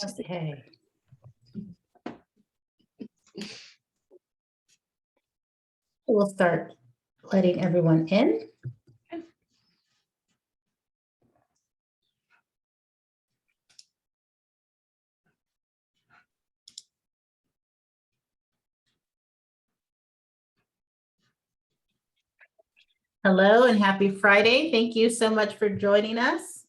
Okay. We'll start letting everyone in. Hello and happy Friday. Thank you so much for joining us.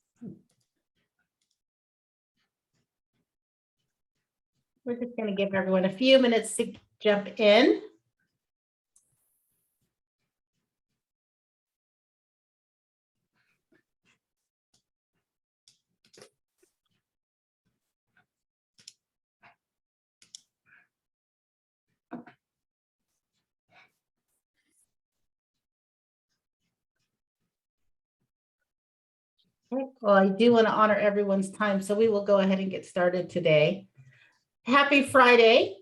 We're just going to give everyone a few minutes to jump in. Well, I do want to honor everyone's time, so we will go ahead and get started today. Happy Friday.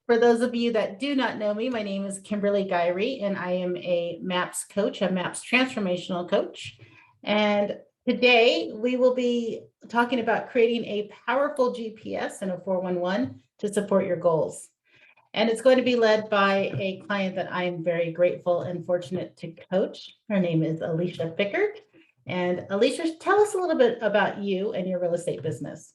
For those of you that do not know me, my name is Kimberly Guyrie, and I am a MAPS coach, a MAPS transformational coach. And today we will be talking about creating a powerful GPS and a 411 to support your goals. And it's going to be led by a client that I'm very grateful and fortunate to coach. Her name is Alicia Pickard. And Alicia, tell us a little bit about you and your real estate business.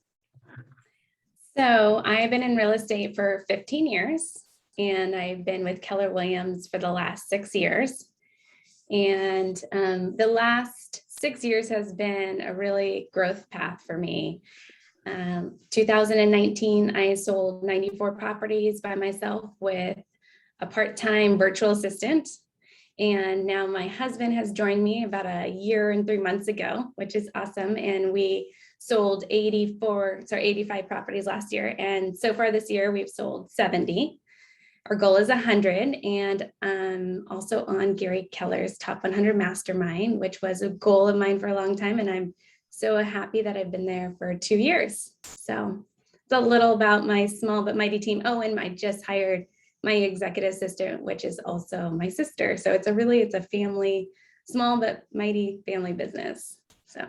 So I've been in real estate for 15 years, and I've been with Keller Williams for the last 6 years. And the last 6 years has been a really growth path for me. 2019, I sold 94 properties by myself with a part-time virtual assistant. And now my husband has joined me about a year and 3 months ago, which is awesome. And we sold 85 properties last year. And so far this year, we've sold 70. Our goal is 100. And I'm also on Gary Keller's Top 100 Mastermind, which was a goal of mine for a long time. And I'm so happy that I've been there for 2 years. So it's a little about my small but mighty team. Oh, and I just hired my executive assistant, which is also my sister. So it's a family, small but mighty family business. So.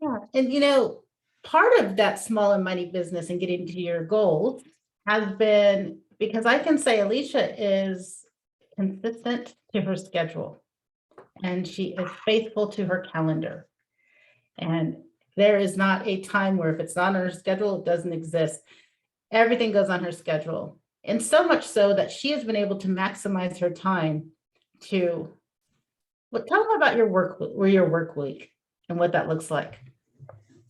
Yeah. And part of that small and mighty business and getting to your goals has been, because I can say Alicia is consistent to her schedule and she is faithful to her calendar. And there is not a time where if it's not on her schedule, it doesn't exist. Everything goes on her schedule. And so much so that she has been able to maximize her time to, tell them about your work week and what that looks like.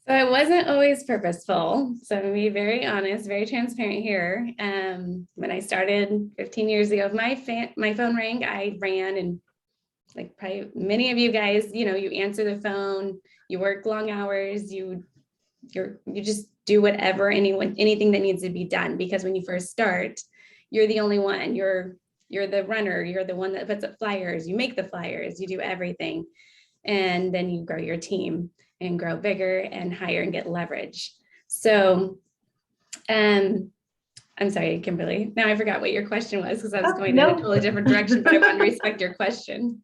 So it wasn't always purposeful. So to be very honest, very transparent here. When I started 15 years ago, my phone rang, I ran, and like probably many of you guys, you answer the phone, you work long hours, you just do whatever, anything that needs to be done, because when you first start, you're the only one. You're the runner, you're the one that puts up flyers, you make the flyers, you do everything. And then you grow your team and grow bigger and hire and get leverage. So I'm sorry, Kimberly. Now I forgot what your question was, because I was going in a totally different direction, but I want to respect your question.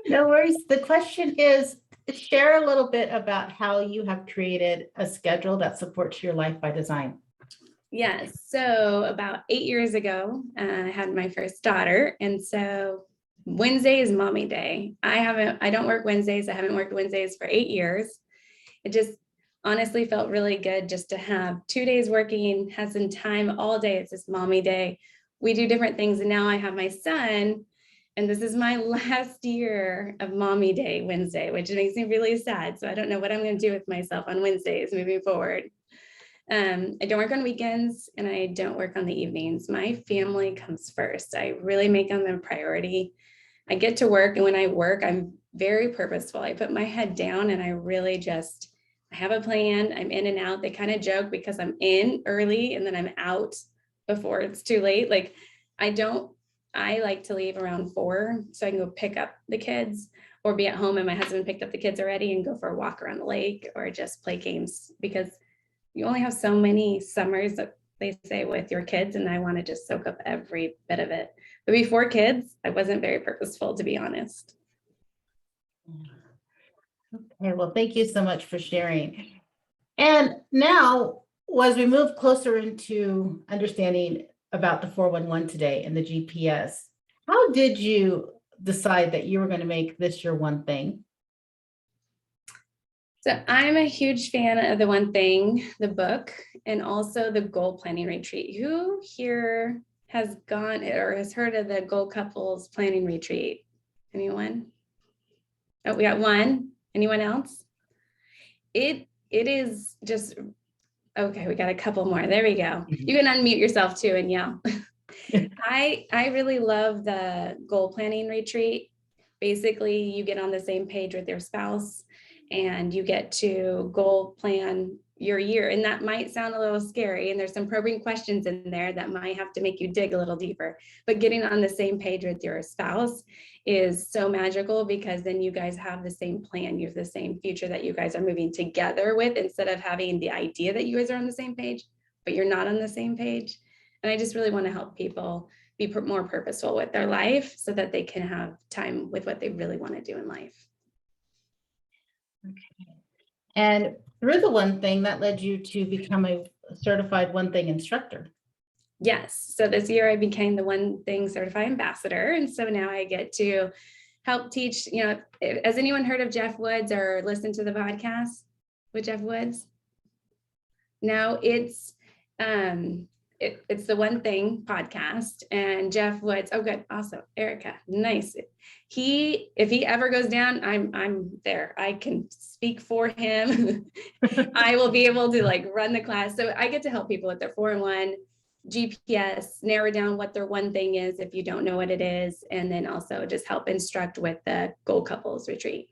No worries. The question is, share a little bit about how you have created a schedule that supports your life by design. Yes. So about 8 years ago, I had my first daughter. And so Wednesday is mommy day. I don't work Wednesdays. I haven't worked Wednesdays for 8 years. It just honestly felt really good just to have 2 days working, have some time all day. It's just mommy day. We do different things. And now I have my son, and this is my last year of mommy day Wednesday, which makes me really sad. So I don't know what I'm going to do with myself on Wednesdays moving forward. I don't work on weekends, and I don't work on the evenings. My family comes first. I really make them a priority. I get to work, and when I work, I'm very purposeful. I put my head down and I really I have a plan. I'm in and out. They kind of joke because I'm in early and then I'm out before it's too late. Like I like to leave around 4 so I can go pick up the kids, or be at home and my husband picked up the kids already and go for a walk around the lake, or just play games, because you only have so many summers, that they say, with your kids, and I want to just soak up every bit of it. But before kids, I wasn't very purposeful, to be honest. Okay, well, thank you so much for sharing. And now, as we move closer into understanding about the 411 today and the GPS, how did you decide that you were going to make this your one thing? So I'm a huge fan of The One Thing, the book, and also the goal planning retreat. Who here has gone or has heard of the Goal Couples Planning Retreat? Anyone? Oh, we got one. Anyone else? It is just, okay, we got a couple more. There we go. You can unmute yourself too and yell. I really love the goal planning retreat. Basically, you get on the same page with your spouse and you get to goal plan your year. And that might sound a little scary. And there's some probing questions in there that might have to make you dig a little deeper. But getting on the same page with your spouse is so magical, because then you guys have the same plan. You have the same future that you guys are moving together with, instead of having the idea that you guys are on the same page, but you're not on the same page. And I just really want to help people be more purposeful with their life so that they can have time with what they really want to do in life. Okay. And through the One Thing, that led you to become a certified One Thing instructor. Yes. So this year I became the One Thing certified ambassador. And so now I get to help teach, has anyone heard of Jeff Woods or listened to the podcast with Jeff Woods? No, it's the One Thing podcast, and Jeff Woods. Oh, good. Also, Erica. Nice. If he ever goes down, I'm there. I can speak for him. I will be able to run the class. So I get to help people with their 4-in-1 GPS, narrow down what their one thing is if you don't know what it is, and then also just help instruct with the Goal Couples Retreat.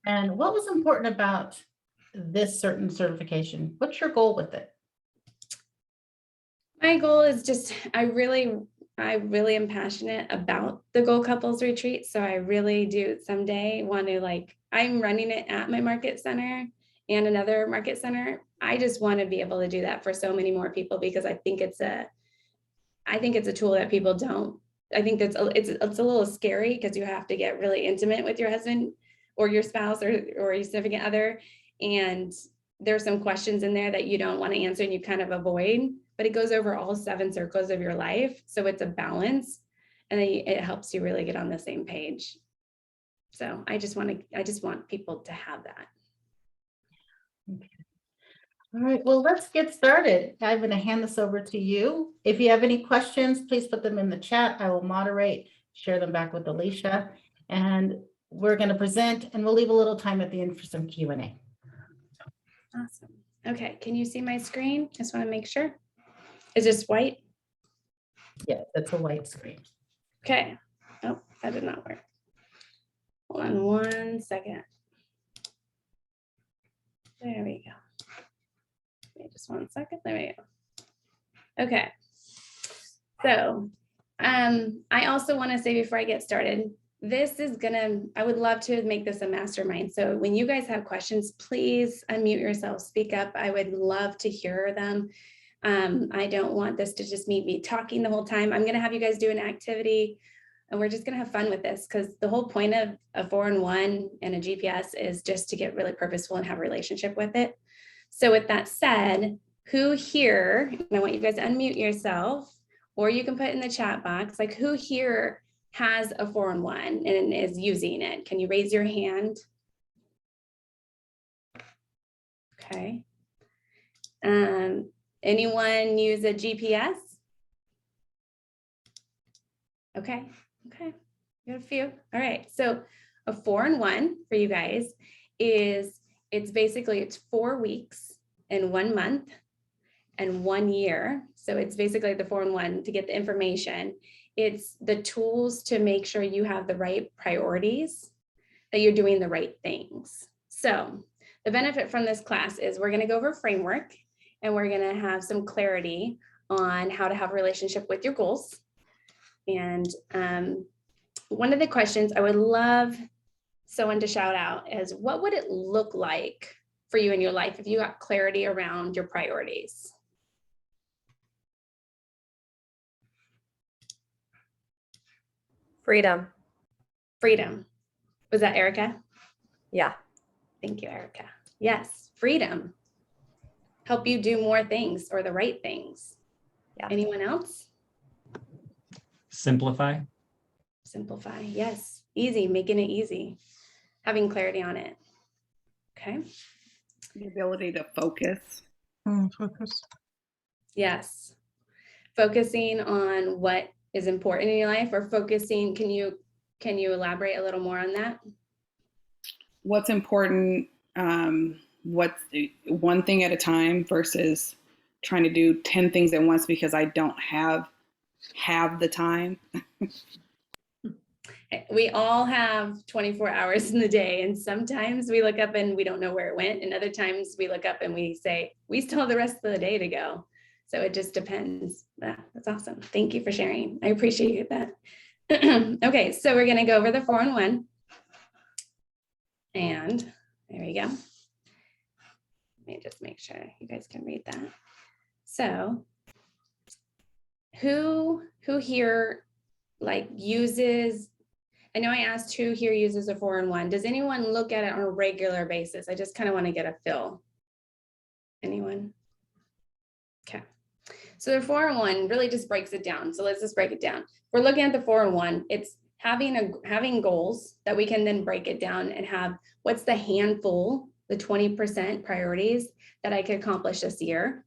And what was important about this certain certification? What's your goal with it? My goal is just, I really am passionate about the Goal Couples Retreat. So I really do someday want to I'm running it at my market center and another market center. I just want to be able to do that for so many more people, because I think it's a tool that people don't. I think it's a little scary, because you have to get really intimate with your husband or your spouse or your significant other. And there's some questions in there that you don't want to answer and you kind of avoid, but it goes over all 7 circles of your life. So it's a balance, and it helps you really get on the same page. So I just want people to have that. Okay. All right, well, let's get started. I'm going to hand this over to you. If you have any questions, please put them in the chat. I will moderate, share them back with Alicia, and we're going to present, and we'll leave a little time at the end for some Q&A. Awesome. Okay, can you see my screen? Just want to make sure. Is this white? Yeah, that's a white screen. Okay. Oh, that did not work. Hold on 1 second. There we go. Wait just 1 second. There we go. Okay. So I also want to say before I get started, I would love to make this a mastermind. So when you guys have questions, please unmute yourself, speak up. I would love to hear them. I don't want this to just me talking the whole time. I'm going to have you guys do an activity, and we're just going to have fun with this, because the whole point of a 4-in-1 and a GPS is just to get really purposeful and have a relationship with it. So with that said, who here, and I want you guys to unmute yourself, or you can put in the chat box, who here has a 4-in-1 and is using it? Can you raise your hand? Okay. Anyone use a GPS? Okay. We got a few. All right. So a 4-in-1 for you guys is, it's 4 weeks and 1 month and 1 year. So it's basically the 4-in-1 to get the information. It's the tools to make sure you have the right priorities, that you're doing the right things. So the benefit from this class is we're going to go over framework, and we're going to have some clarity on how to have a relationship with your goals. And one of the questions I would love someone to shout out is, what would it look like for you in your life if you got clarity around your priorities? Freedom. Freedom. Was that Erica? Yeah. Thank you, Erica. Yes, freedom. Help you do more things or the right things. Yeah. Anyone else? Simplify. Simplify. Yes. Easy, making it easy. Having clarity on it. Okay. The ability to focus. Focus. Yes. Focusing on what is important in your life, or focusing, can you elaborate a little more on that? What's important, what's one thing at a time versus trying to do 10 things at once because I don't have the time. We all have 24 hours in the day, and sometimes we look up and we don't know where it went, and other times we look up and we say, we still have the rest of the day to go. So it just depends. That's awesome. Thank you for sharing. I appreciate that. Okay, so we're going to go over the 4-in-1. And there we go. Let me just make sure you guys can read that. So who here like uses, I know I asked who here uses a 4-in-1. Does anyone look at it on a regular basis? I just kind of want to get a feel. Anyone? Okay. So the 4-in-1 really just breaks it down. So let's just break it down. We're looking at the 4-in-1. It's having goals that we can then break it down and have what's the handful, the 20% priorities that I could accomplish this year.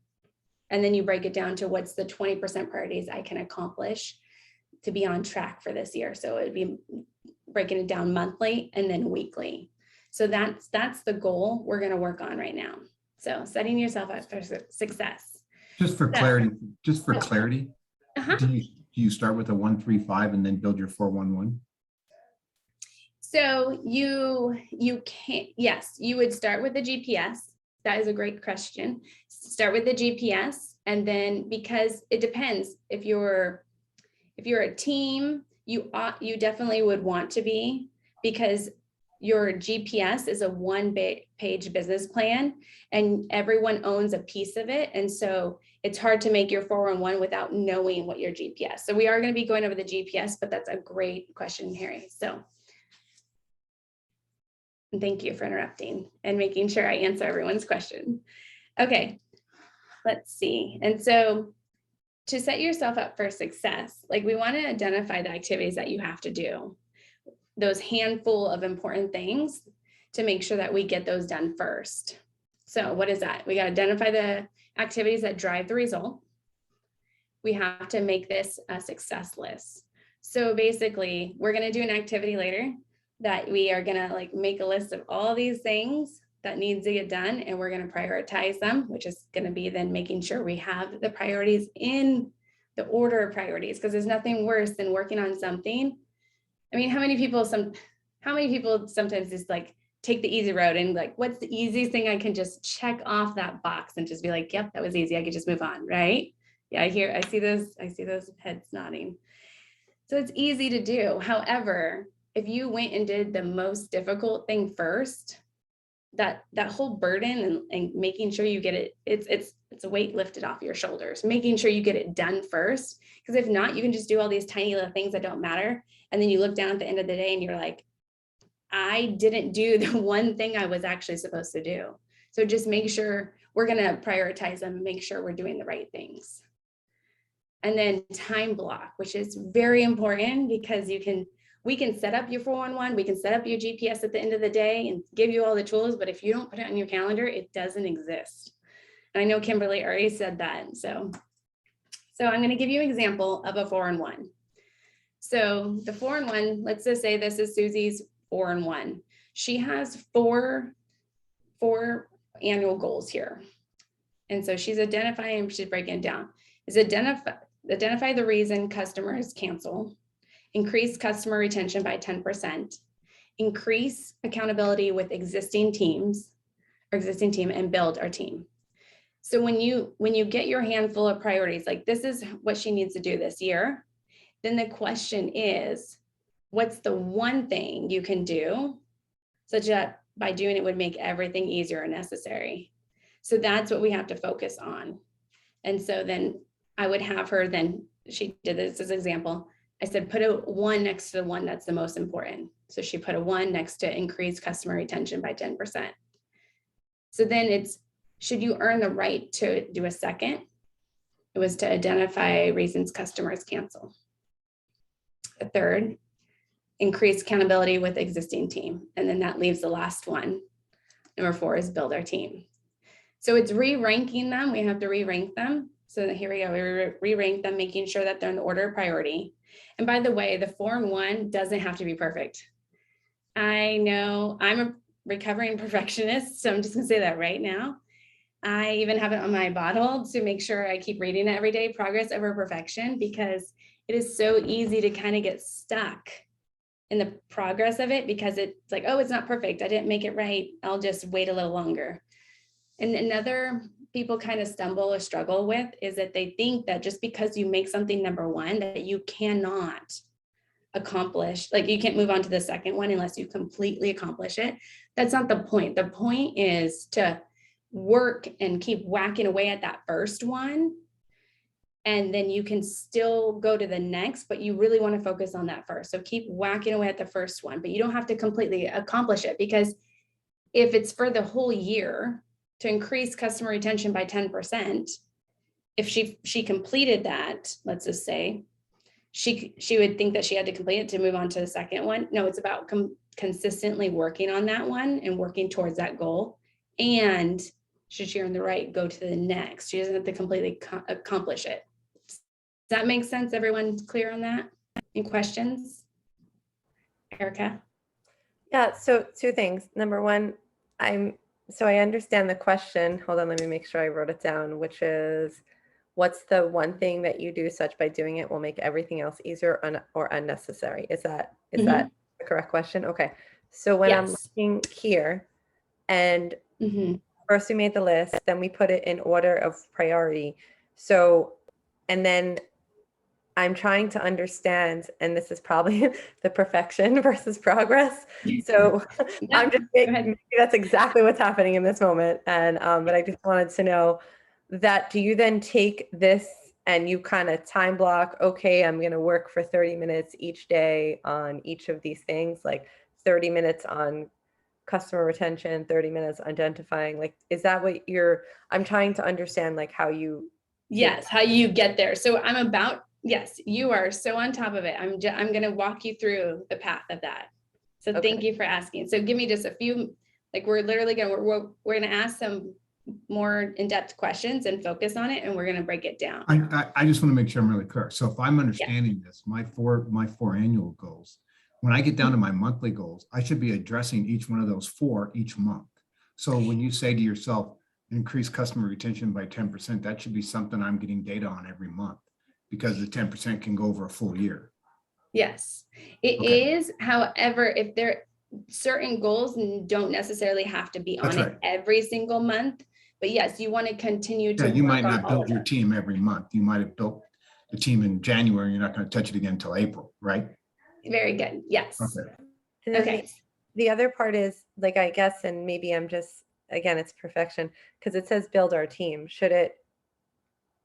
And then you break it down to what's the 20% priorities I can accomplish to be on track for this year. So it'd be breaking it down monthly and then weekly. So that's the goal we're going to work on right now. So setting yourself up for success. Just for clarity, Uh-huh. do you start with a 1-3-5 and then build your 4-1-1? So you can't, yes, you would start with the GPS. That is a great question. Start with the GPS, and then, because it depends, if you're a team, you definitely would want to be, because your GPS is a one-page business plan and everyone owns a piece of it. And so it's hard to make your 4-in-1 without knowing what your GPS. So we are going to be going over the GPS, but that's a great question, Harry. So thank you for interrupting and making sure I answer everyone's question. Okay, let's see. And so to set yourself up for success, like, we want to identify the activities that you have to do, those handful of important things, to make sure that we get those done first. So what is that? We got to identify the activities that drive the result. We have to make this a success list. So basically, we're going to do an activity later that we are going to like make a list of all these things that needs to get done, and we're going to prioritize them, which is going to be then making sure we have the priorities in the order of priorities, because there's nothing worse than working on something. I mean, how many people sometimes just like take the easy road and like, what's the easiest thing I can just check off that box and just be like, yep, that was easy, I could just move on, right? Yeah, I see those heads nodding. So it's easy to do. However, if you went and did the most difficult thing first, that whole burden and making sure you get it, it's a weight lifted off your shoulders, making sure you get it done first. Because if not, you can just do all these tiny little things that don't matter. And then you look down at the end of the day and you're like, I didn't do the one thing I was actually supposed to do. So just make sure we're going to prioritize them and make sure we're doing the right things. And then time block, which is very important, because we can set up your 4-in-1, we can set up your GPS at the end of the day and give you all the tools, but if you don't put it on your calendar, it doesn't exist. And I know Kimberly already said that. So I'm going to give you an example of a 4-in-1. So the 4-in-1, let's just say this is Susie's 4-in-1. She has four annual goals here. And so she's identifying, she's breaking it down. Is identify the reason customers cancel, increase customer retention by 10%, increase accountability with existing team, and build our team. So when you get your handful of priorities, like this is what she needs to do this year, then the question is, what's the one thing you can do such that by doing it would make everything easier or necessary? So that's what we have to focus on. And so then I would have her, then she did this as an example, I said, put a 1 next to the one that's the most important. So she put a 1 next to increase customer retention by 10%. So then it's, should you earn the right to do a second? It was to identify reasons customers cancel. A third, increase accountability with existing team. And then that leaves the last one. Number 4 is build our team. So it's re-ranking them. We have to re-rank them. So here we go. We re-rank them, making sure that they're in the order of priority. And by the way, the 4 and 1 doesn't have to be perfect. I know I'm a recovering perfectionist, so I'm just gonna say that right now. I even have it on my bottle to make sure I keep reading it every day, progress over perfection, because it is so easy to kind of get stuck in the progress of it because it's like, oh, it's not perfect. I didn't make it right. I'll just wait a little longer. And another people kind of stumble or struggle with is that they think that just because you make something number 1, that you cannot accomplish, like you can't move on to the second one unless you completely accomplish it. That's not the point. The point is to work and keep whacking away at that first one. And then you can still go to the next, but you really want to focus on that first. So keep whacking away at the first one, but you don't have to completely accomplish it, because if it's for the whole year to increase customer retention by 10%, if she completed that, let's just say, she would think that she had to complete it to move on to the second one. No, it's about consistently working on that one and working towards that goal. And should she earn the right, go to the next. She doesn't have to completely accomplish it. Does that make sense? Everyone clear on that? Any questions? Erica? Yeah, so 2 things. Number 1, I understand the question. Hold on, let me make sure I wrote it down, which is, what's the one thing that you do such by doing it will make everything else easier or unnecessary? Is that the correct question? Okay. So when I'm looking here, and first we made the list, then we put it in order of priority. So, and then I'm trying to understand, and this is probably the perfection versus progress. So I'm just, maybe that's exactly what's happening in this moment. And, but I just wanted to know that, do you then take this and you kind of time block, okay, I'm going to work for 30 minutes each day on each of these things, like 30 minutes on customer retention, 30 minutes identifying, like, is that what I'm trying to understand, like how you. Yes, how you get there. So yes, you are so on top of it. I'm going to walk you through the path of that. So Thank you for asking. So give me just a few, like we're literally we're going to ask some more in-depth questions and focus on it, and we're going to break it down. I just want to make sure I'm really clear. So if I'm understanding this, my four annual goals, when I get down to my monthly goals, I should be addressing each one of those 4 each month. So when you say to yourself, increase customer retention by 10%, that should be something I'm getting data on every month, because the 10% can go over a full year. Yes, it is. However, if there certain goals don't necessarily have to be on it every single month, but yes, you want to continue to. You might not build your team every month. You might have built the team in January. You're not going to touch it again until April, right? Very good. Yes. Okay. The other part is, like, I guess, and maybe I'm just, again, it's perfection, because it says build our team. Should it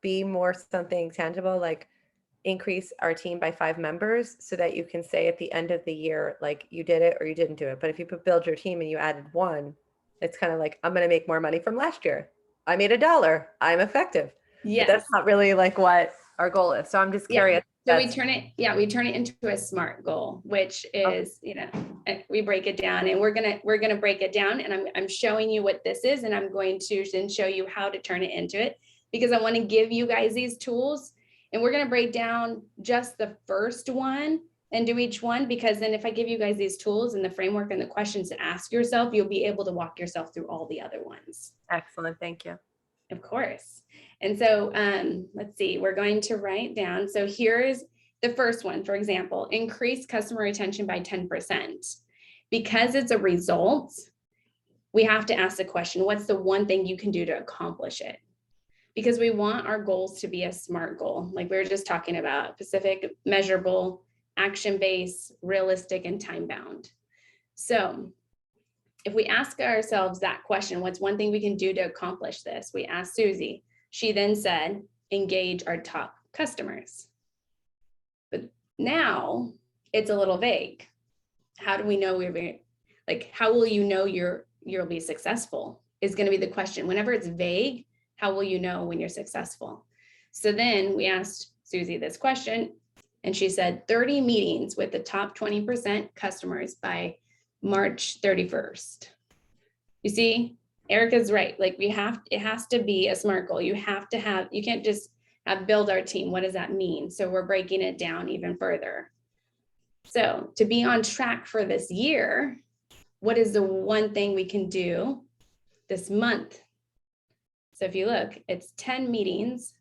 be more something tangible, like increase our team by 5 members, so that you can say at the end of the year, like, you did it or you didn't do it? But if you put build your team and you added 1, it's kind of like, I'm going to make more money from last year. I made $1. I'm effective. Yes. But that's not really like what our goal is. So I'm just curious. So we turn it into a SMART goal, which is, we break it down, and we're gonna break it down, and I'm showing you what this is, and I'm going to then show you how to turn it into it, because I want to give you guys these tools, and we're gonna break down just the first one and do each one, because then if I give you guys these tools and the framework and the questions to ask yourself, you'll be able to walk yourself through all the other ones. Excellent. Thank you. Of course. And so let's see, we're going to write down. So here's the first one, for example, increase customer retention by 10%. Because it's a result, we have to ask the question, what's the one thing you can do to accomplish it? Because we want our goals to be a SMART goal, like we were just talking about: specific, measurable, action-based, realistic, and time-bound. So if we ask ourselves that question, what's one thing we can do to accomplish this? We asked Susie. She then said, engage our top customers. But Now it's a little vague. How do we know how will you know you'll be successful is going to be the question. Whenever it's vague, how will you know when you're successful? So then we asked Susie this question, and she said 30 meetings with the top 20% customers by March 31st. You see, Erica's right. Like it has to be a SMART goal. You can't just build our team. What does that mean? So we're breaking it down even further. So to be on track for this year, what is the one thing we can do this month? So if you look, it's 10 meetings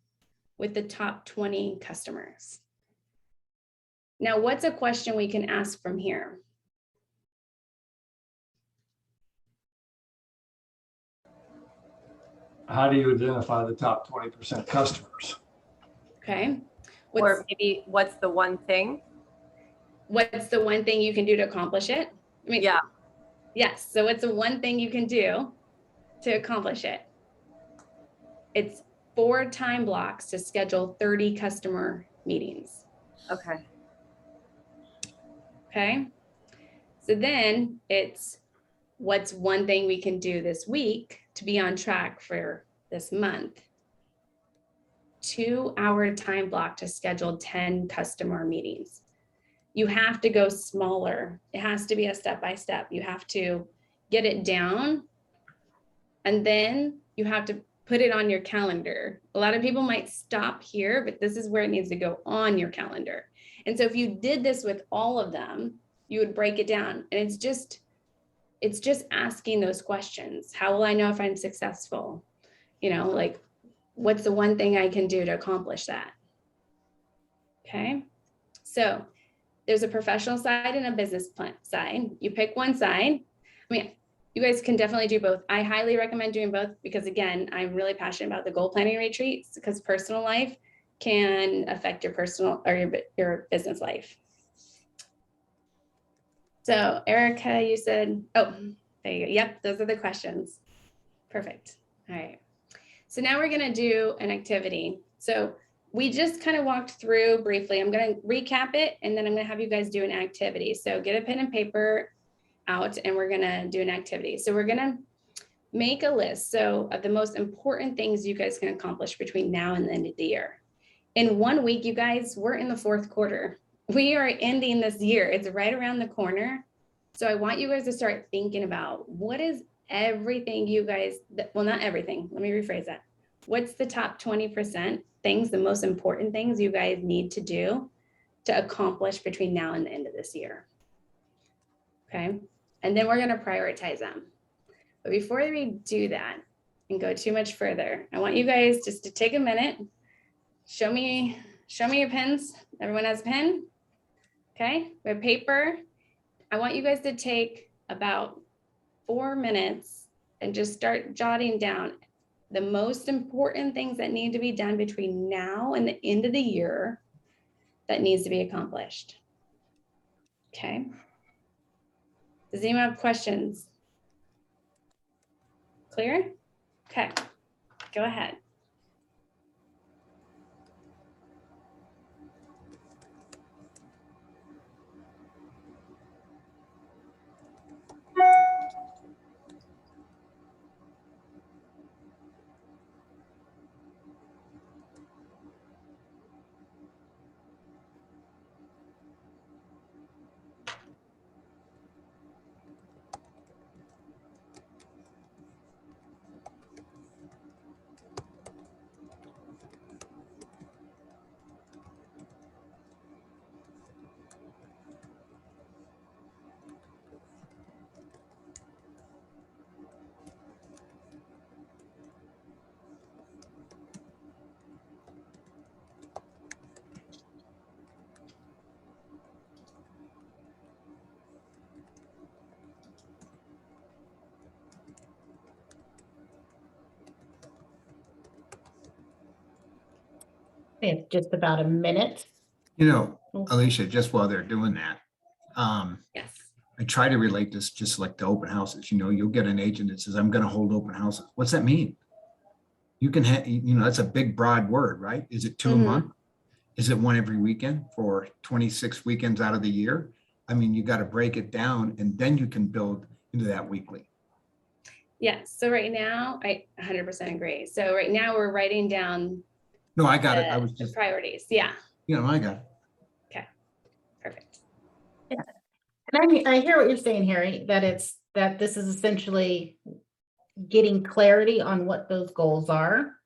with the top 20 customers. Now, what's a question we can ask from here? How do you identify the top 20% customers? Okay. Or maybe what's the one thing? What's the one thing you can do to accomplish it? I mean, Yeah. Yes. So what's the one thing you can do to accomplish it? It's 4 time blocks to schedule 30 customer meetings. Okay. Okay. So then it's what's one thing we can do this week to be on track for this month? 2-hour time block to schedule 10 customer meetings. You have to go smaller. It has to be a step-by-step. You have to get it down, and then you have to put it on your calendar. A lot of people might stop here, but this is where it needs to go on your calendar. And so if you did this with all of them, you would break it down. And it's just asking those questions. How will I know if I'm successful? Like, what's the one thing I can do to accomplish that? Okay. So there's a professional side and a business plan side. You pick one side. I mean, you guys can definitely do both. I highly recommend doing both because, again, I'm really passionate about the goal planning retreats because personal life can affect your personal or your business life. So Erica, you said, oh, there you go. Yep, those are the questions. Perfect. All right. So now we're going to do an activity. So we just kind of walked through briefly. I'm going to recap it, and then I'm going to have you guys do an activity. So get a pen and paper out, and we're going to do an activity. So we're going to make a list of the most important things you guys can accomplish between now and the end of the year. In 1 week, you guys, we're in the 4th quarter. We are ending this year. It's right around the corner. So I want you guys to start thinking about what is everything you guys, well, not everything. Let me rephrase that. What's the top 20% things, the most important things you guys need to do to accomplish between now and the end of this year? Okay. And then we're going to prioritize them. But before we do that and go too much further, I want you guys just to take a minute. Show me your pens. Everyone has a pen? Okay, we have paper. I want you guys to take about 4 minutes and just start jotting down the most important things that need to be done between now and the end of the year that needs to be accomplished. Okay. Does anyone have questions? Clear? Okay, go ahead. We have just about a minute. Alicia, just while they're doing that, Yes. I try to relate this just like the open houses. You'll get an agent that says, I'm going to hold open houses. What's that mean? You can have, that's a big, broad word, right? Is it 2 a month? Is it one every weekend for 26 weekends out of the year? I mean, you got to break it down and then you can build into that weekly. Yes. So right now, I 100% agree. So right now we're writing down No, I got it. I was the just, priorities. Yeah. I got it. Perfect. And I hear what you're saying, Harry, that this is essentially getting clarity on what those goals are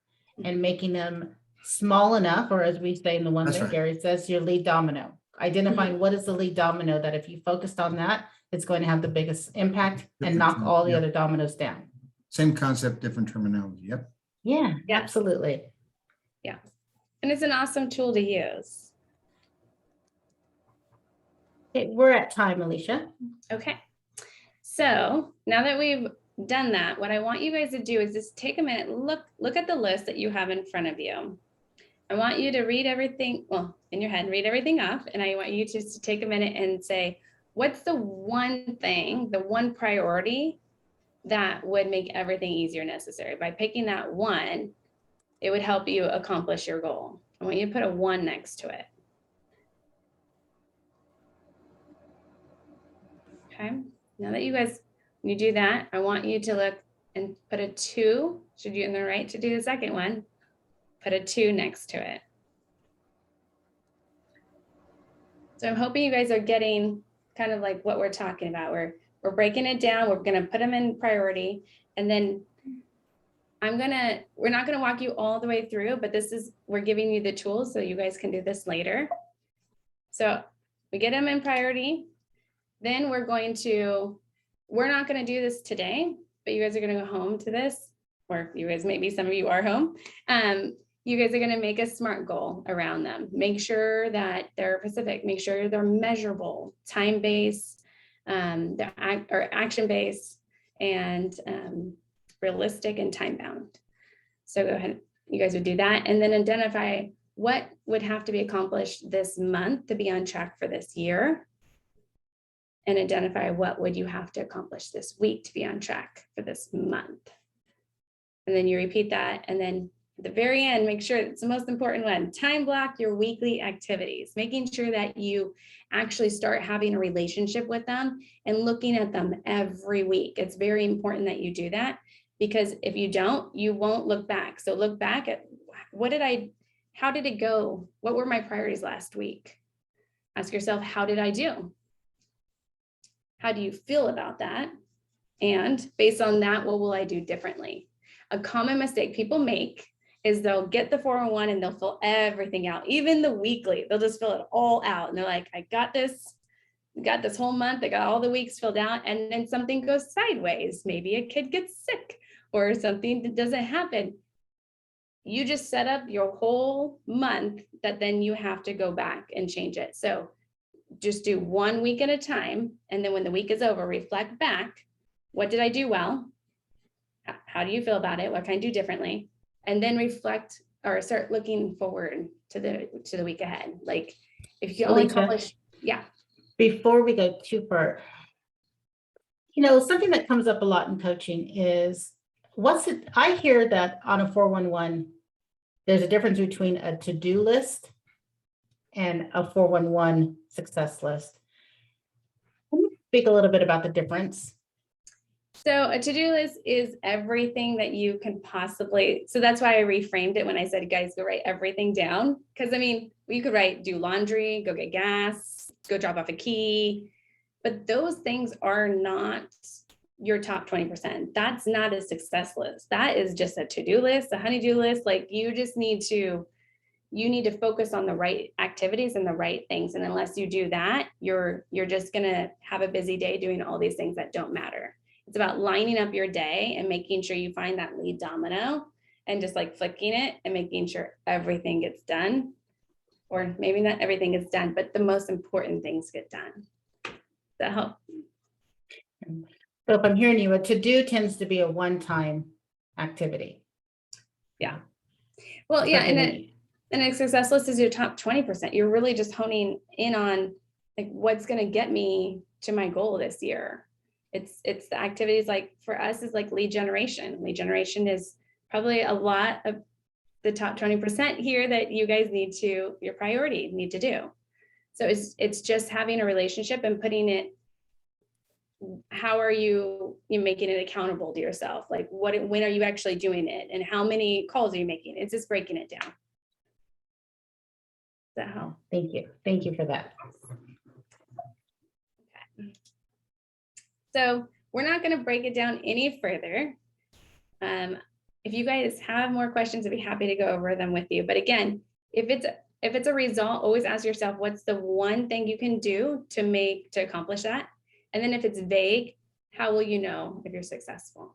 and making them small enough, or as we say in the one That's thing right. Gary says, your lead domino. Identifying what is the lead domino that if you focused on that, it's going to have the biggest impact and Different knock term, all the yeah. other dominoes down. Same concept, different terminology. Yep. Yeah, Yes. absolutely. And it's an awesome tool to use. Okay, we're at time, Alicia. Okay. So now that we've done that, what I want you guys to do is just take a minute, look at the list that you have in front of you. I want you to read everything, well, in your head, read everything off. And I want you just to take a minute and say, what's the one thing, the one priority that would make everything easier necessary? By picking that one, it would help you accomplish your goal. I want you to put a 1 next to it. Okay, now that you guys, when you do that, I want you to look and put a 2, should you in the right to do the second one, put a 2 next to it. So I'm hoping you guys are getting kind of like what we're talking about. We're breaking it down, we're gonna put them in priority, and then we're not gonna walk you all the way through, but we're giving you the tools so you guys can do this later. So we get them in priority. Then we're not gonna do this today, but you guys are gonna go home to this, or you guys, maybe some of you are home. You guys are gonna make a SMART goal around them. Make sure that they're specific, make sure they're measurable, time-based, or action-based, and realistic and time-bound. So go ahead, you guys would do that, and then identify what would have to be accomplished this month to be on track for this year, and identify what would you have to accomplish this week to be on track for this month. And then you repeat that, and then at the very end, make sure it's the most important one, time block your weekly activities, making sure that you actually start having a relationship with them and looking at them every week. It's very important that you do that, because if you don't, you won't look back. So look back at how did it go? What were my priorities last week? Ask yourself, how did I do? How do you feel about that? And based on that, what will I do differently? A common mistake people make is they'll get the 401 and they'll fill everything out, even the weekly. They'll just fill it all out. And they're like, I got this whole month. I got all the weeks filled out. And then something goes sideways. Maybe a kid gets sick or something that doesn't happen. You just set up your whole month that then you have to go back and change it. So just do 1 week at a time. And then when the week is over, reflect back. What did I do well? How do you feel about it? What can I do differently? And then reflect or start looking forward to the week ahead. Like if you only Alicia, accomplish, yeah. before we go too far, something that comes up a lot in coaching is I hear that on a 411, there's a difference between a to-do list and a 411 success list. Can you speak a little bit about the difference? So a to-do list is everything that you can possibly, so that's why I reframed it when I said, guys, go write everything down. Because I mean, you could do laundry, go get gas, go drop off a key, but those things are not your top 20%. That's not a success list. That is just a to-do list, a honeydew list. Like you need to focus on the right activities and the right things. And unless you do that, you're just gonna have a busy day doing all these things that don't matter. It's about lining up your day and making sure you find that lead domino and just like flicking it and making sure everything gets done. Or maybe not everything gets done, but the most important things get done. Does that help? So if I'm hearing you, a to-do tends to be a one-time activity. Yeah. Well, yeah, Something and a success list is your top 20%. You're really just honing in on like what's going to get me to my goal this year. It's the activities like for us is like lead generation. Lead generation is probably a lot of the top 20% here that you guys your priority need to do. So it's just having a relationship and putting it, how are you making it accountable to yourself? Like when are you actually doing it? And how many calls are you making? It's just breaking it down. Does that help? Thank you. Thank you for that. Okay. So we're not going to break it down any further. If you guys have more questions, I'd be happy to go over them with you. But again, if it's a result, always ask yourself, what's the one thing you can do to accomplish that? And then if it's vague, how will you know if you're successful?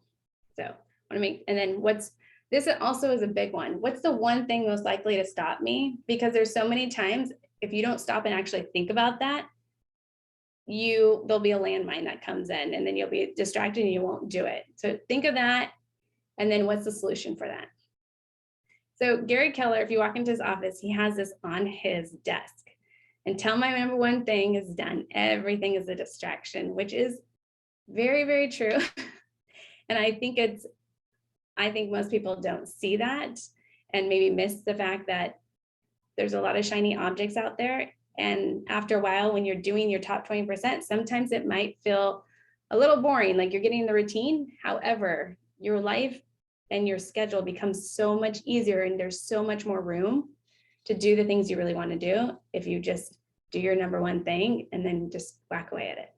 So I want to make, and then this also is a big one. What's the one thing most likely to stop me? Because there's so many times, if you don't stop and actually think about that, there'll be a landmine that comes in and then you'll be distracted and you won't do it. So think of that. And then what's the solution for that? So Gary Keller, if you walk into his office, he has this on his desk. Until my number one thing is done, everything is a distraction, which is very, very true. And I think most people don't see that and maybe miss the fact that there's a lot of shiny objects out there. And after a while, when you're doing your top 20%, sometimes it might feel a little boring, like you're getting the routine. However, your life and your schedule becomes so much easier and there's so much more room to do the things you really want to do if you just do your number one thing and then just whack away at it.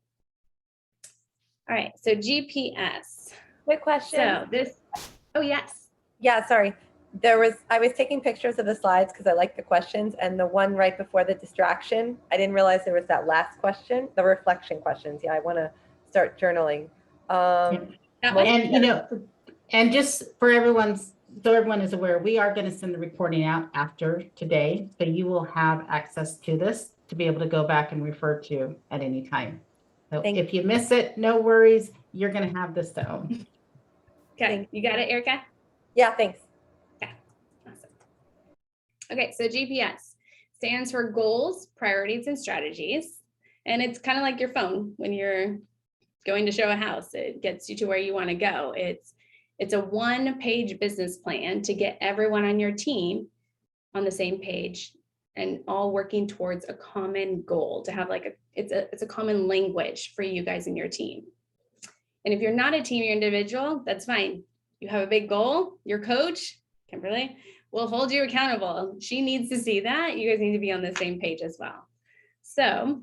All right, so GPS. Quick question. So oh yes. Yeah, sorry. I was taking pictures of the slides because I like the questions, and the one right before the distraction, I didn't realize there was that last question, the reflection questions. Yeah, I want to start journaling. And just for so everyone is aware, we are going to send the recording out after today. So you will have access to this to be able to go back and refer to at any time. So if you miss it, no worries. You're going to have this to own. Okay, you got it, Erica? Yeah, thanks. Okay, awesome. Okay, so GPS stands for goals, priorities, and strategies. And it's kind of like your phone when you're going to show a house. It gets you to where you want to go. It's a one-page business plan to get everyone on your team on the same page and all working towards a common goal, to have it's a common language for you guys and your team. And if you're not a team, you're individual, that's fine. You have a big goal, your coach, Kimberly, will hold you accountable. She needs to see that. You guys need to be on the same page as well. So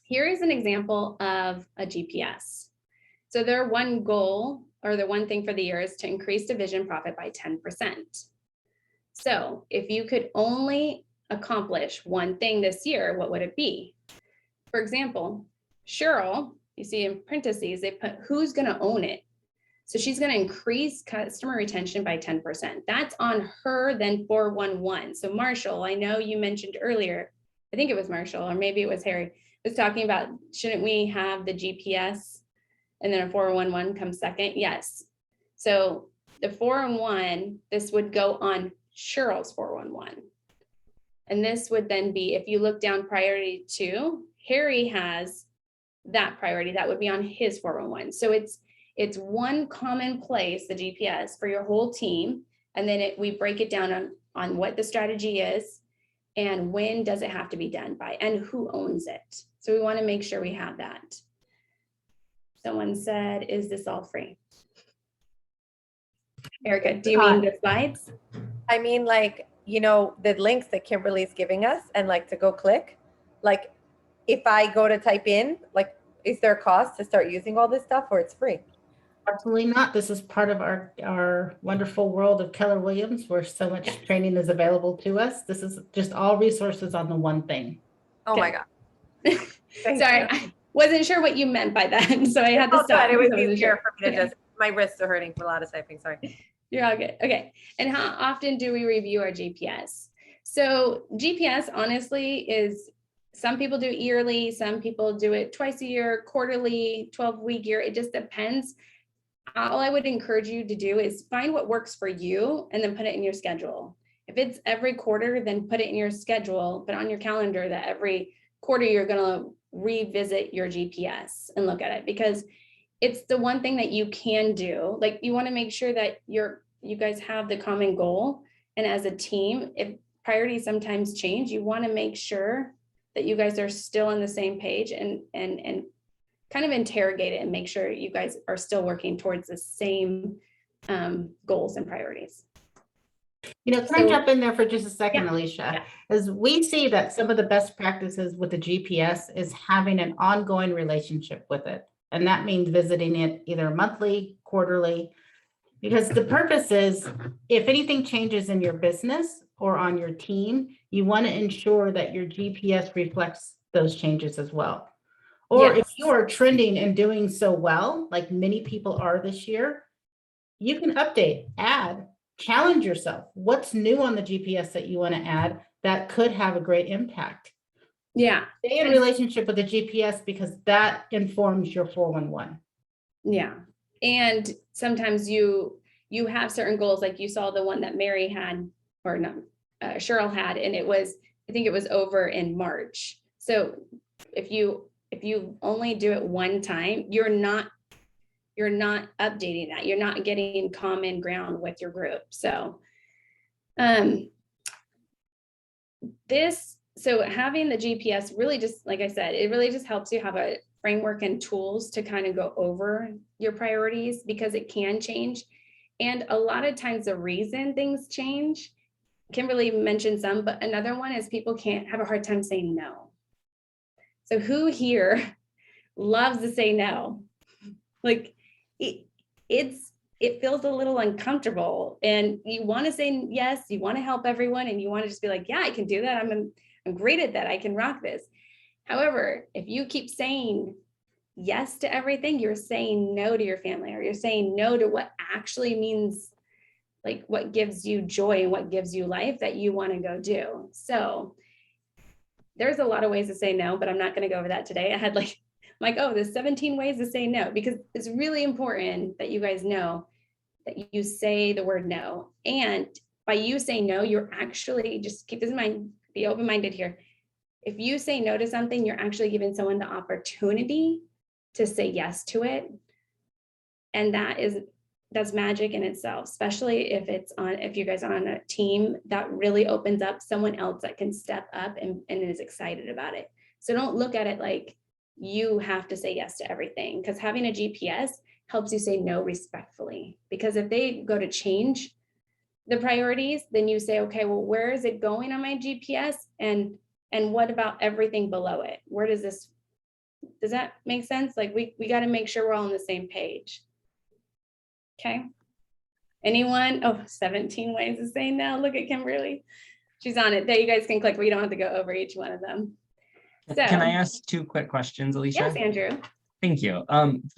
here is an example of a GPS. So their one goal, or the one thing for the year, is to increase division profit by 10%. So if you could only accomplish one thing this year, what would it be? For example, Cheryl, you see in parentheses, they put who's going to own it. So she's going to increase customer retention by 10%. That's on her, then 411. So Marshall, I know you mentioned earlier, I think it was Marshall, or maybe it was Harry, was talking about, shouldn't we have the GPS and then a 411 comes second? Yes. So the 411, this would go on Cheryl's 411. And this would then be, if you look down priority 2, Harry has that priority, that would be on his 411. So it's one common place, the GPS, for your whole team. And then we break it down on what the strategy is and when does it have to be done by and who owns it. So we want to make sure we have that. Someone said, is this all free? Erica, do you mean the slides? I mean, the links that Kimberly's giving us and to go click, if I go to type in, is there a cost to start using all this stuff, or it's free? Absolutely not. This is part of our wonderful world of Keller Williams, where so much training is available to us. This is just all resources on the one thing. Oh my God. Sorry, I wasn't sure what you meant by that. So I had to stop. It was easier for me to just, my wrists are hurting for a lot of typing, sorry. You're all good. Okay. And how often do we review our GPS? So GPS, honestly, is some people do it yearly, some people do it twice a year, quarterly, 12-week year. It just depends. All I would encourage you to do is find what works for you and then put it in your schedule. If it's every quarter, then put it in your schedule, put on your calendar that every quarter you're going to revisit your GPS and look at it, because it's the one thing that you can do. You want to make sure that you guys have the common goal and as a team, if priorities sometimes change, you want to make sure that you guys are still on the same page and kind of interrogate it and make sure you guys are still working towards the same goals and priorities. Can I So- jump in there for just a second, Yeah, Alicia? yeah. As we see that some of the best practices with the GPS is having an ongoing relationship with it. And that means visiting it either monthly, quarterly, because the purpose is if anything changes in your business or on your team, you want to ensure that your GPS reflects those changes as well. Or if Yes. you are trending and doing so well, like many people are this year, you can update, add, challenge yourself. What's new on the GPS that you want to add that could have a great impact? Yeah. Stay in relationship with the GPS because that informs your 411. Yeah. And sometimes you have certain goals, like you saw the one that Mary had, or not, Cheryl had, and I think it was over in March. So if you only do it one time, you're not updating that. You're not getting common ground with your group. So so having the GPS really just, like I said, it really just helps you have a framework and tools to kind of go over your priorities because it can change. And a lot of times the reason things change, Kimberly mentioned some, but another one is people can't have a hard time saying no. So who here loves to say no? Like it feels a little uncomfortable and you want to say yes, you want to help everyone and you want to just be like, yeah, I can do that. I'm great at that. I can rock this. However, if you keep saying yes to everything, you're saying no to your family, or you're saying no to what actually means, like what gives you joy and what gives you life that you want to go do. So there's a lot of ways to say no, but I'm not going to go over that today. I had there's 17 ways to say no, because it's really important that you guys know that you say the word no. And by you saying no, you're actually, just keep this in mind, be open-minded here. If you say no to something, you're actually giving someone the opportunity to say yes to it. And that's magic in itself, especially if you guys are on a team, that really opens up someone else that can step up and is excited about it. So don't look at it like you have to say yes to everything, because having a GPS helps you say no respectfully. Because if they go to change the priorities, then you say, okay, well, where is it going on my GPS? And what about everything below it? Does that make sense? Like we got to make sure we're all on the same page. Okay. Anyone? Oh, 17 ways to say no. Look at Kimberly. She's on it. There, you guys can click. We don't have to go over each one of them. So, can I ask 2 quick questions, Alicia? yes, Andrew. Thank you.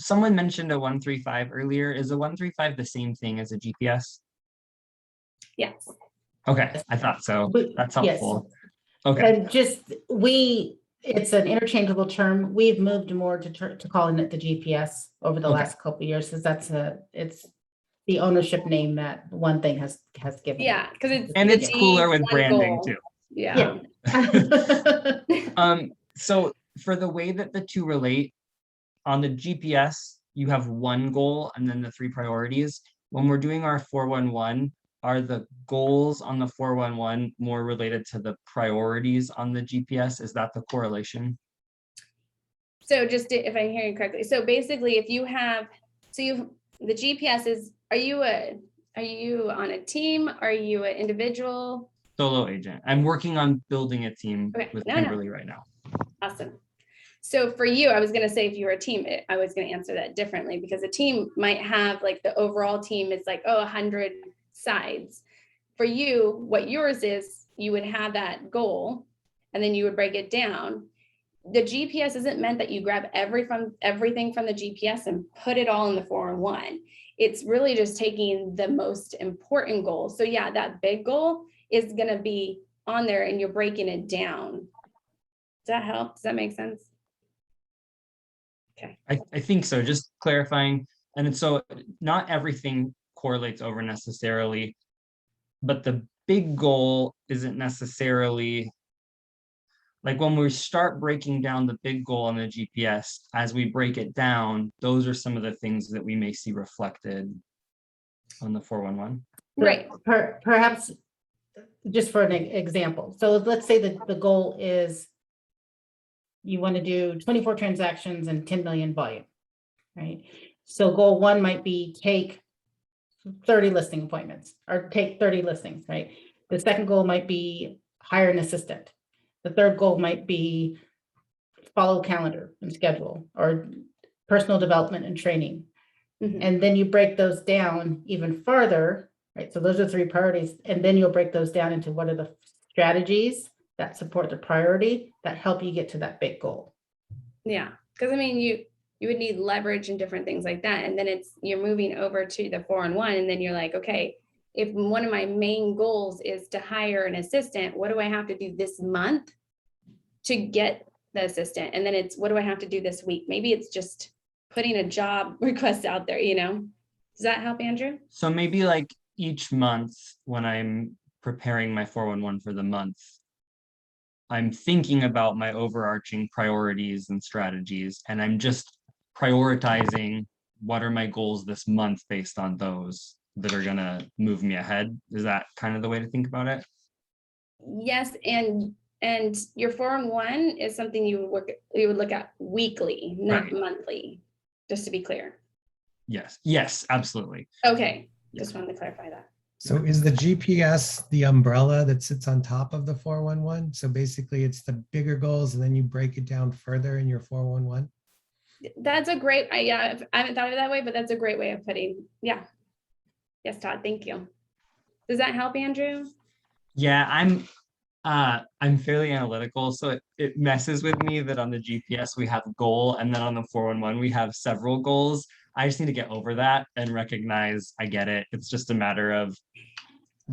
Someone mentioned a 135 earlier. Is a 135 the same thing as a GPS? Yes. Okay, I thought so. That's helpful. Okay. And it's an interchangeable term. We've moved more to calling it the GPS over the last couple of years, because it's the ownership name that one thing has given. Yeah, because it's cooler with one branding goal. too. Yeah. So for the way that the two relate, on the GPS, you have one goal and then the 3 priorities. When we're doing our 411, are the goals on the 411 more related to the priorities on the GPS? Is that the correlation? So just if I'm hearing correctly, so basically if you have, the GPS is, are you on a team? Are you an individual? Solo agent. I'm working on building a team Okay, with no. Kimberly right now. Awesome. So for you, I was going to say, if you were a team, I was going to answer that differently, because a team might have, like, the overall team is like, 100 sides. For you, what yours is, you would have that goal and then you would break it down. The GPS isn't meant that you grab everything from the GPS and put it all in the 411. It's really just taking the most important goals. So yeah, that big goal is going to be on there and you're breaking it down. Does that help? Does that make sense? Okay. I think so, just clarifying. And so not everything correlates over necessarily, but the big goal isn't necessarily, like when we start breaking down the big goal on the GPS, as we break it down, those are some of the things that we may see reflected on the 411. Right. Perhaps just for an example. So let's say that the goal is you want to do 24 transactions and 10 million volume, right? So goal one might be take 30 listing appointments or take 30 listings, right? The second goal might be hire an assistant. The third goal might be follow calendar and schedule, or personal development and training. Mhm. And then you break those down even further, right? So those are three priorities. And then you'll break those down into what are the strategies that support the priority that help you get to that big goal. Yeah, because I mean, you would need leverage and different things like that. And then you're moving over to the 4-in-1, and then you're like, okay, if one of my main goals is to hire an assistant, what do I have to do this month to get the assistant? And then it's, what do I have to do this week? Maybe it's just putting a job request out there, you know? Does that help, Andrew? So maybe like each month when I'm preparing my 411 for the month, I'm thinking about my overarching priorities and strategies, and I'm just prioritizing what are my goals this month based on those that are gonna move me ahead. Is that kind of the way to think about it? Yes, and your 4-in-1 is something you would look at weekly, not Right. monthly, just to be clear. Yes, absolutely. Okay, just wanted to clarify that. So is the GPS the umbrella that sits on top of the 411? So basically it's the bigger goals and then you break it down further in your 411? That's a great, I haven't thought of it that way, but that's a great way of putting, yeah. Yes, Todd, thank you. Does that help, Andrew? Yeah, I'm fairly analytical, so it messes with me that on the GPS we have a goal, and then on the 411 we have several goals. I just need to get over that and recognize I get it. It's just a matter of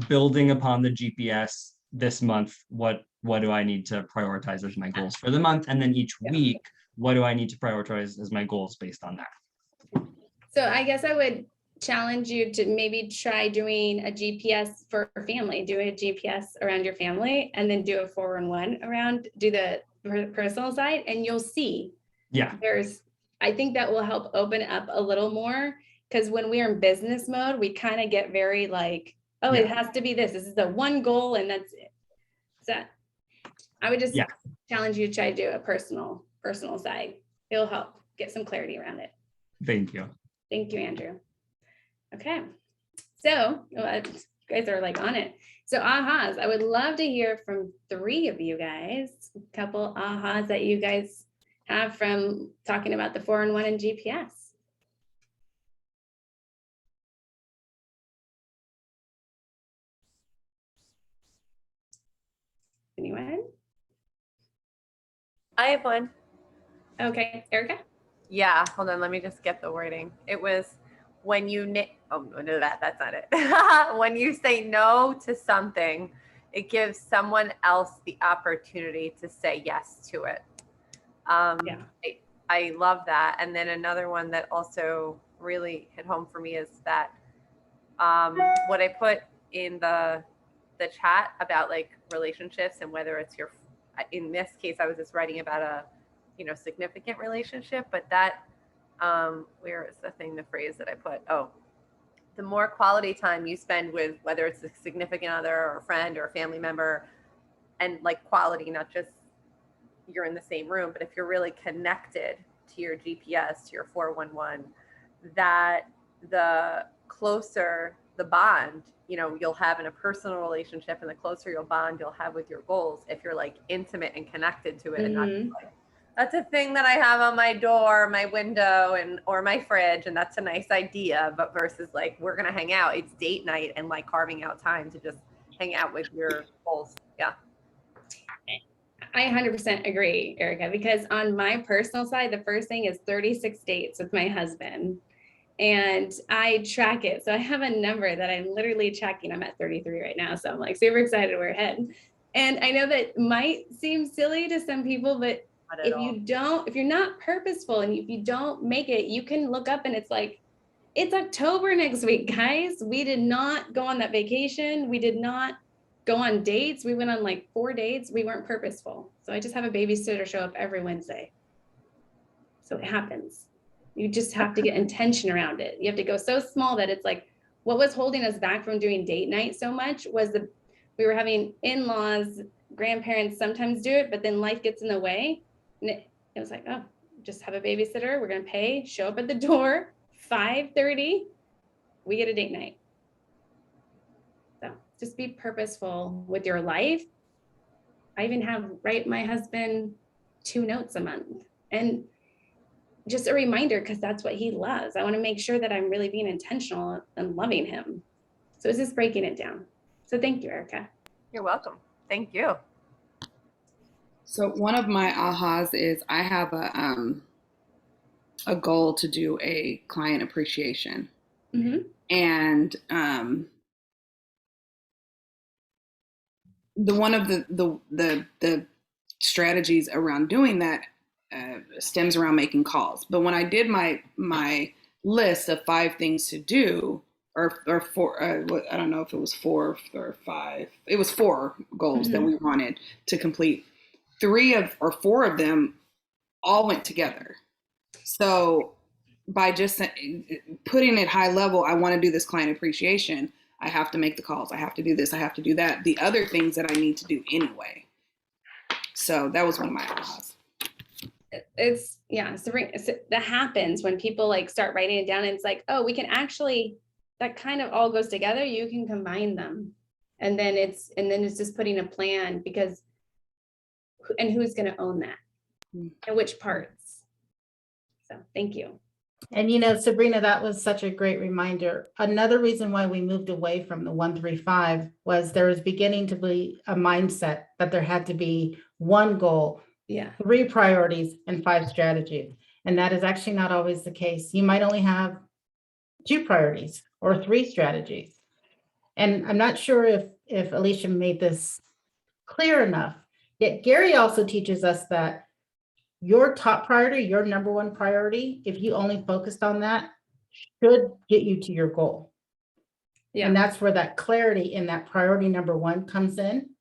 building upon the GPS this month. What do I need to prioritize as my goals for the month? And then each week, what do I need to prioritize as my goals based on that? So I guess I would challenge you to maybe try doing a GPS for family, do a GPS around your family, and then do a 4-in-1 around, do the personal side, and you'll see. Yeah. I think that will help open up a little more, because when we're in business mode, we kind of get very like, oh, it has to be this. This is the one goal, and that's it. So I would just challenge you to try to do a personal side. It'll help get some clarity around it. Thank you. Thank you, Andrew. Okay, so you guys are like on it. So ahas, I would love to hear from 3 of you guys, a couple ahas that you guys have from talking about the 4-in-1 and GPS. Anyone? I have one. Okay, Erica? Yeah, hold on. Let me just get the wording. It was when you oh no, that's not it. When you say no to something, it gives someone else the opportunity to say yes to it. I love that. And then another one that also really hit home for me is that what I put in the chat about like relationships and whether it's your, in this case, I was just writing about a, significant relationship, but that, where is the phrase that I put? Oh, the more quality time you spend with, whether it's a significant other or a friend or a family member, and like quality, not just you're in the same room, but if you're really connected to your GPS, to your 411, that the closer the bond, you'll have in a personal relationship, and the closer you'll bond, you'll have with your goals if you're like intimate and connected to it, and not just like, that's a thing that I have on my door, my window, or my fridge, and that's a nice idea, but versus like, we're gonna hang out, it's date night, and like carving out time to just hang out with your goals. Yeah. I 100% agree, Erica, because on my personal side, the first thing is 36 dates with my husband, and I track it. So I have a number that I'm literally tracking. I'm at 33 right now, so I'm like super excited we're ahead. And I know that might seem silly to some people, but if you're not purposeful and if you don't make it, you can look up and it's like, it's October next week, guys. We did not go on that vacation. We did not go on dates. We went on like 4 dates. We weren't purposeful. So I just have a babysitter show up every Wednesday. So it happens. You just have to get intention around it. You have to go so small that it's like, what was holding us back from doing date night so much was we were having in-laws, grandparents sometimes do it, but then life gets in the way. And it was like, oh, just have a babysitter. We're going to pay, show up at the door, 5:30, we get a date night. So just be purposeful with your life. I even write my husband 2 notes a month, and just a reminder, because that's what he loves. I want to make sure that I'm really being intentional and loving him. So it's just breaking it down. So thank you, Erica. You're welcome. Thank you. So one of my ahas is I have a goal to do a client appreciation. Mm-hmm. And one of the strategies around doing that stems around making calls. But when I did my list of 5 things to do, or 4, I don't know if it was 4 or 5. It was 4 goals that we wanted to complete. 4 of them all went together. So by just putting it high level, I want to do this client appreciation. I have to make the calls. I have to do this. I have to do that. The other things that I need to do anyway. So that was one of my ahas. It's that happens when people like start writing it down, and it's like, oh, we can actually, that kind of all goes together. You can combine them, and then it's just putting a plan, because and who's going to own that and which parts. So thank you. And Sabrina, that was such a great reminder. Another reason why we moved away from the 1-3-5 was there was beginning to be a mindset that there had to be 1 goal, 3 priorities, and 5 strategies. And that is actually not always the case. You might only have 2 priorities or 3 strategies. And I'm not sure if Alicia made this clear enough, yet Gary also teaches us that your top priority, your number 1 priority, if you only focused on that, should get you to your goal. Yeah. And that's where that clarity in that priority number 1 comes in.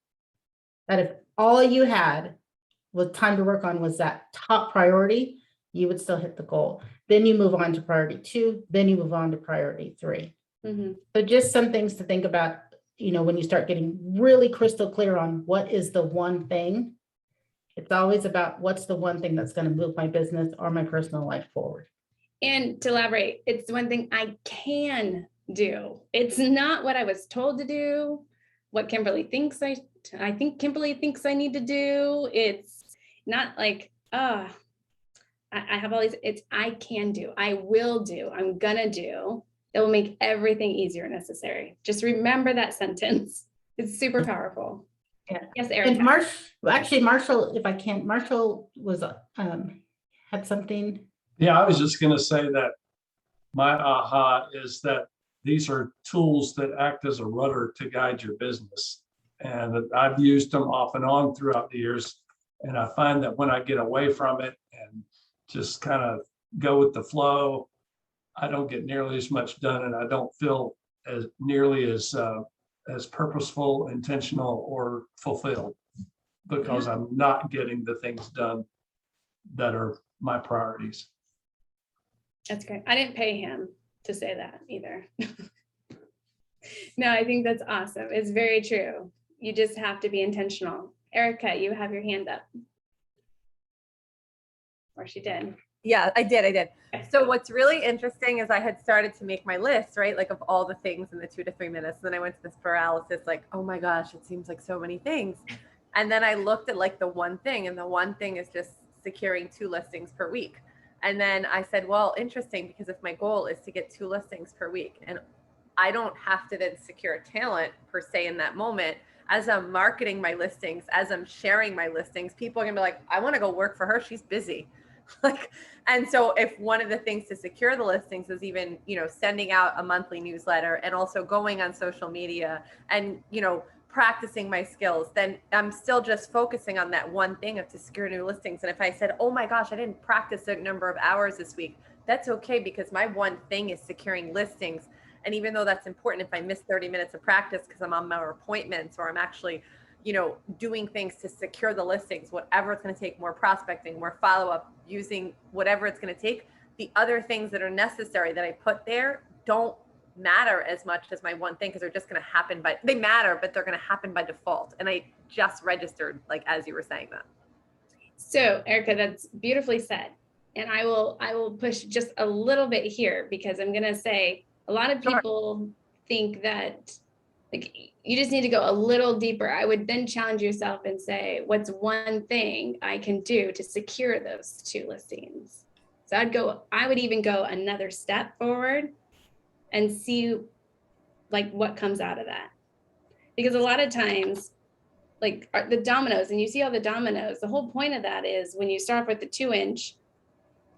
That if all you had with time to work on was that top priority, you would still hit the goal. Then you move on to priority 2, then you move on to priority 3. Mm-hmm. So just some things to think about, when you start getting really crystal clear on what is the one thing. It's always about what's the one thing that's going to move my business or my personal life forward. And to elaborate, it's one thing I can do. It's not what I was told to do, what Kimberly thinks I think Kimberly thinks I need to do. It's not like, I have all these, it's I can do, I will do, I'm gonna do. That will make everything easier and necessary. Just remember that sentence. It's super powerful. Yeah. Yes, Erica. And Marshall, if I can, Marshall was had something. Yeah, I was just going to say that my aha is that these are tools that act as a rudder to guide your business, and that I've used them off and on throughout the years. And I find that when I get away from it and just kind of go with the flow, I don't get nearly as much done, and I don't feel as nearly as purposeful, intentional, or fulfilled, because I'm not getting the things done that are my priorities. That's great. I didn't pay him to say that either. No, I think that's awesome. It's very true. You just have to be intentional. Erica, you have your hand up. Or she did. Yeah, I did. So what's really interesting is I had started to make my list, right? Like of all the things in the 2 to 3 minutes. And then I went to this paralysis, like, oh my gosh, it seems like so many things. And then I looked at like the one thing, and the one thing is just securing 2 listings per week. And then I said, well, interesting, because if my goal is to get 2 listings per week, and I don't have to then secure talent per se in that moment, as I'm marketing my listings, as I'm sharing my listings, people are gonna be like, I want to go work for her. She's busy. And so if one of the things to secure the listings is even, sending out a monthly newsletter and also going on social media and, practicing my skills, then I'm still just focusing on that one thing of to secure new listings. And if I said, oh my gosh, I didn't practice a number of hours this week, that's okay, because my one thing is securing listings. And even though that's important, if I miss 30 minutes of practice because I'm on my appointments, or I'm actually doing things to secure the listings, whatever it's going to take, more prospecting, more follow-up, using whatever it's going to take, the other things that are necessary that I put there don't matter as much as my one thing because they're just going to happen they matter, but they're going to happen by default. And I just registered like as you were saying that. So Erica, that's beautifully said. And I will push just a little bit here because I'm gonna say a lot of people think that like you just need to go a little deeper. I would then challenge yourself and say, what's one thing I can do to secure those 2 listings? So I would even go another step forward and see like what comes out of that. Because a lot of times, like the dominoes, and you see all the dominoes, the whole point of that is when you start off with the 2-inch,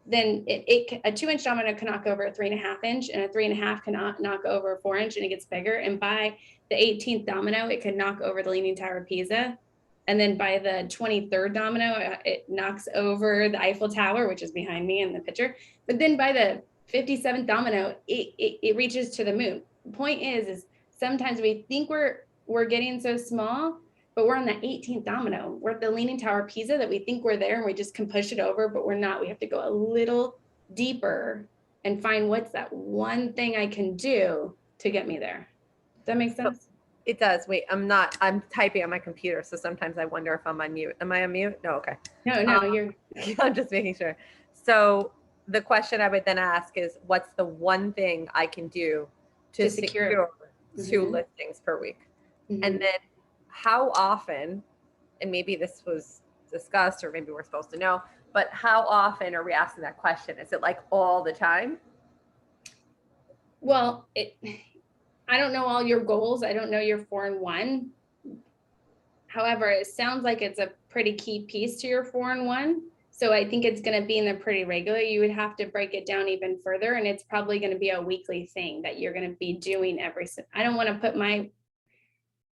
then a 2-inch domino can knock over a 3.5-inch, and a 3.5 can knock over a 4-inch, and it gets bigger. And by the 18th domino, it can knock over the Leaning Tower of Pisa. And then by the 23rd domino, it knocks over the Eiffel Tower, which is behind me in the picture. But then by the 57th domino, it reaches to the moon. The point is sometimes we think we're getting so small, but we're on the 18th domino. We're at the Leaning Tower of Pisa that we think we're there and we just can push it over, but we're not. We have to go a little deeper and find what's that one thing I can do to get me there. Does that make sense? It does. Wait, I'm typing on my computer. So sometimes I wonder if I'm on mute. Am I on mute? No, okay. No, you're. I'm just making sure. So the question I would then ask is, what's the one thing I can do to secure 2 listings per week? Mm-hmm. And then how often, and maybe this was discussed or maybe we're supposed to know, but how often are we asking that question? Is it like all the time? Well, I don't know all your goals. I don't know your 4-in-1. However, it sounds like it's a pretty key piece to your 4-in-1. So I think it's going to be in the pretty regular. You would have to break it down even further. And it's probably going to be a weekly thing that you're going to be doing I don't want to put my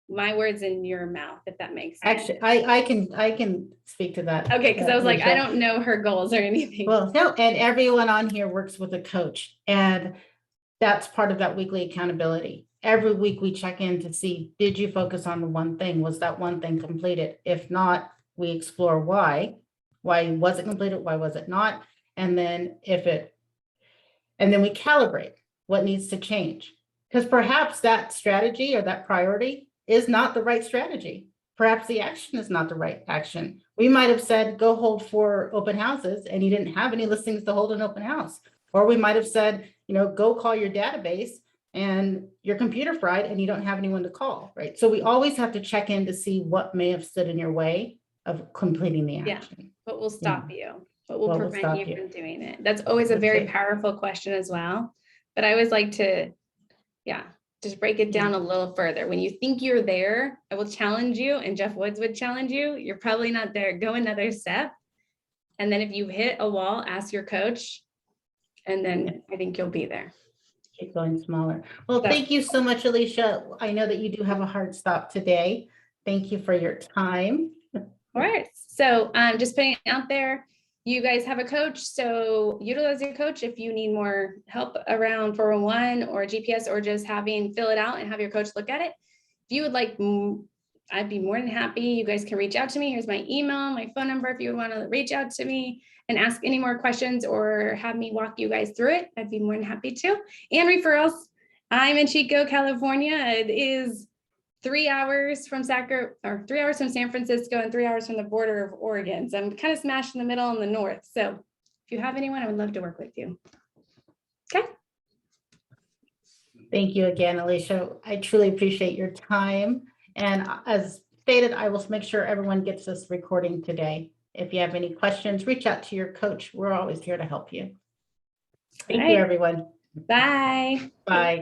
words in your mouth, if that makes sense. Actually, I can speak to that. Okay, because I was like, Alicia. I don't know her goals or anything. Well, no, and everyone on here works with a coach, and that's part of that weekly accountability. Every week we check in to see, did you focus on the one thing? Was that one thing completed? If not, we explore why was it completed? Why was it not? And then and then we calibrate what needs to change. Because perhaps that strategy or that priority is not the right strategy. Perhaps the action is not the right action. We might have said, go hold 4 open houses, and you didn't have any listings to hold an open house. Or we might have said, go call your database and your computer fried and you don't have anyone to call, right? So we always have to check in to see what may have stood in your way of completing the action. What will stop you? What will What will prevent stop you you? from doing it? That's always a very powerful question as well. But I always like to, just break it down a little further. When you think you're there, I will challenge you, and Jeff Woods would challenge you. You're probably not there. Go another step. And then if you hit a wall, ask your coach. And then I think you'll be there. Keep going smaller. Well, thank you so much, Alicia. I know that you do have a hard stop today. Thank you for your time. All right. So just putting it out there, you guys have a coach. So utilize your coach if you need more help around 401 or GPS, or just fill it out and have your coach look at it. If you would like, I'd be more than happy. You guys can reach out to me. Here's my email, my phone number. If you would want to reach out to me and ask any more questions or have me walk you guys through it, I'd be more than happy to. And referrals. I'm in Chico, California. It is 3 hours from San Francisco and 3 hours from the border of Oregon. So I'm kind of smashed in the middle in the north. So if you have anyone, I would love to work with you. Okay. Thank you again, Alicia. I truly appreciate your time. And as stated, I will make sure everyone gets this recording today. If you have any questions, reach out to your coach. We're always here to help you. Thank you, everyone. Bye. Bye.